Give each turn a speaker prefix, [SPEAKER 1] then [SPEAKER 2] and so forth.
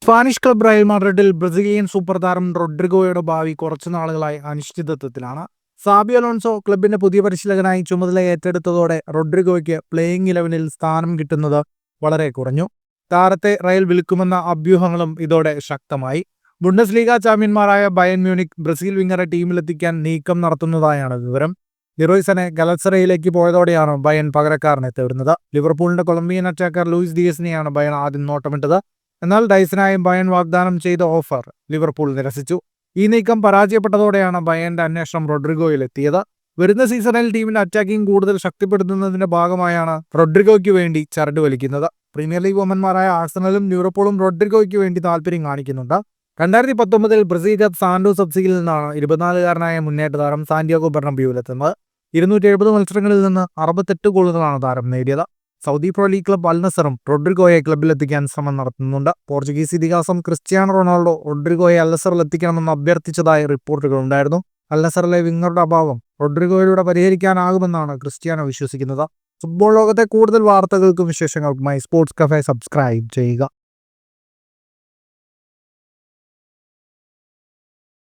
[SPEAKER 1] Spanish club Real മാഡ്രിഡിൽ Brazilian super താരം റോഡ്രിഗോയുടെ ഭാവി കുറച്ചു നാളുകളായി അനിശ്ചിതത്വത്തിലാണ്. സാബി അലോൺസോ ക്ലബിന്റെ പുതിയ പരിശീലകനായി ചുമതല ഏറ്റെടുത്തതോടെ റോഡ്രിഗോയ്ക്ക് പ്ലേയിങ് 11-ൽ സ്ഥാനം കിട്ടുന്നത് വളരെ കുറഞ്ഞു. താരത്തെ റയൽ വിൽക്കുമെന്ന അഭ്യൂഹങ്ങളും ഇതോടെ ശക്തമായി. ബുണ്ടസ്ലീഗ ചാമ്പ്യന്മാരായ ബയൺ മ്യൂണിക് ബ്രസീൽ വിങ്ങറെ ടീമിലെത്തിക്കാൻ നീക്കം നടത്തുന്നതായാണ് വിവരം. ലിറോയ്സനെ ഗലത്സറയിലേക്ക് പോയതോടെയാണ് ബയൺ പകരക്കാരനെ തേടുന്നത്. ലിവർപൂളിന്റെ കൊളംബിയൻ അറ്റാക്കർ ലൂയിസ് ഡിയസിനെയാണ് ബയൺ ആദ്യം നോട്ടമിട്ടത്. എന്നാൽ ഡൈസനായും ബയൺ വാഗ്ദാനം ചെയ്ത ഓഫർ ലിവർപൂൾ നിരസിച്ചു. ഈ നീക്കം പരാജയപ്പെട്ടതോടെയാണ് ബയന്റെ അന്വേഷണം റോഡ്രിഗോയിൽ എത്തിയത്. വരുന്ന സീസണിൽ ടീമിന്റെ അറ്റാക്കിംഗ് കൂടുതൽ ശക്തിപ്പെടുത്തുന്നതിന്റെ ഭാഗമായാണ് റോഡ്രിഗോയ്ക്ക് വേണ്ടി ചരട് വലിക്കുന്നത്. പ്രീമിയർ ലീഗ് വമ്പന്മാരായ ആഴ്സണലും ലിവർപൂളും റോഡ്രിഗോയ്ക്ക് വേണ്ടി താല്പര്യം കാണിക്കുന്നുണ്ട്. 2019 ബ്രസീൽ കപ്പ് സാന്റോസ് എഫ്സിയിൽ നിന്നാണ് 24-കാരനായ മുന്നേറ്റ താരം സാന്റിയാഗോ ബെർണബ്യൂവിലെത്തുന്നത്. 270 മത്സരങ്ങളിൽ നിന്ന് 68 ഗോളുകളാണ് താരം നേടിയത്. Saudi pro league club Al നസറും റോഡ്രിഗോയെ ക്ലബിലെത്തിക്കാൻ ശ്രമം നടത്തുന്നുണ്ട്. പോർച്ചുഗീസ് ഇതിഹാസം ക്രിസ്ത്യാനോ റൊണാൾഡോ റോഡ്രിഗോയെ അൽ നസറിൽ എത്തിക്കണമെന്ന് അഭ്യർത്ഥിച്ചതായി റിപ്പോർട്ടുകൾ ഉണ്ടായിരുന്നു. അൽ നസറിലെ വിങ്ങറുടെ അഭാവം റോഡ്രിഗോയിലൂടെ പരിഹരിക്കാനാകുമെന്നാണ് ക്രിസ്ത്യാനോ വിശ്വസിക്കുന്നത്. ഫുട്ബോൾ ലോകത്തെ കൂടുതൽ വാർത്തകൾക്കും വിശേഷങ്ങൾക്കുമായി സ്പോർട്സ് കഫേ സബ്സ്ക്രൈബ് ചെയ്യുക.